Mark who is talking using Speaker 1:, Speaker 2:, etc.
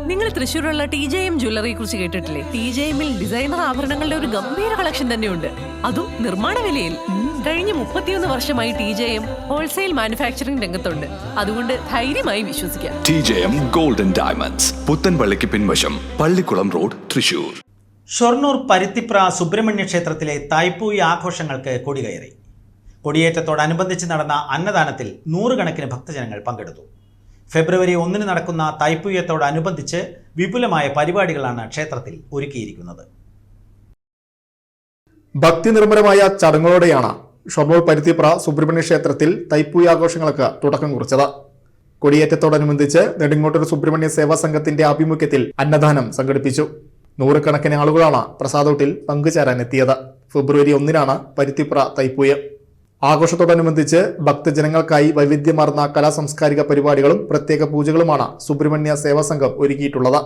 Speaker 1: നിങ്ങൾ തൃശ്ശൂരുള്ള TJM ജ്വല്ലറിയെ കുറിച്ച് കേട്ടിട്ടില്ലേ? TJMൽ ഡിസൈനർ ആഭരണങ്ങളുടെ ഒരു ഗംഭീര കളക്ഷൻ തന്നെയുണ്ട്, അതും നിർമ്മാണ വിലയിൽ. കഴിഞ്ഞ 31 വർഷമായി TJM ഹോൾസെയിൽ മാനുഫാക്ചറിംഗ് രംഗത്തുണ്ട്. അതുകൊണ്ട് ധൈര്യമായി വിശ്വസിക്കാം.
Speaker 2: TJM ഗോൾഡൻ ഡയമണ്ട്സ്, പുത്തൻപള്ളിക്ക് പിൻവശം, പള്ളിക്കുളം റോഡ്, തൃശ്ശൂർ.
Speaker 3: ഷൊർണൂർ പരുത്തിപ്ര സുബ്രഹ്മണ്യ ക്ഷേത്രത്തിലെ തായ്പൂയ ആഘോഷങ്ങൾക്ക് കൊടികയറി. കൊടിയേറ്റത്തോടനുബന്ധിച്ച് നടന്ന അന്നദാനത്തിൽ നൂറുകണക്കിന് ഭക്തജനങ്ങൾ പങ്കെടുത്തു. ഫെബ്രുവരി 1 നടക്കുന്ന തൈപ്പൂയത്തോടനുബന്ധിച്ച് വിപുലമായ പരിപാടികളാണ് ക്ഷേത്രത്തിൽ ഒരുക്കിയിരിക്കുന്നത്.
Speaker 4: ഭക്തി നിർഭരമായ ചടങ്ങുകളോടെയാണ് ഷൊർണൂർ പരുത്തിപ്ര സുബ്രഹ്മണ്യ ക്ഷേത്രത്തിൽ തൈപ്പൂയ ആഘോഷങ്ങൾക്ക് തുടക്കം കുറിച്ചത്. കൊടിയേറ്റത്തോടനുബന്ധിച്ച് നെടുങ്ങോട്ടൂർ സുബ്രഹ്മണ്യ സേവാ സംഘത്തിന്റെ ആഭിമുഖ്യത്തിൽ അന്നദാനം സംഘടിപ്പിച്ചു. നൂറുകണക്കിന് ആളുകളാണ് പ്രസാദൂട്ടിൽ പങ്കുചേരാനെത്തിയത്. ഫെബ്രുവരി 1 പരുത്തിപ്ര തൈപ്പൂയം. ആഘോഷത്തോടനുബന്ധിച്ച് ഭക്തജനങ്ങൾക്കായി വൈവിധ്യമാർന്ന കലാ സാംസ്കാരിക പരിപാടികളും പ്രത്യേക പൂജകളുമാണ് സുബ്രഹ്മണ്യ സേവാ സംഘം ഒരുക്കിയിട്ടുള്ളത്.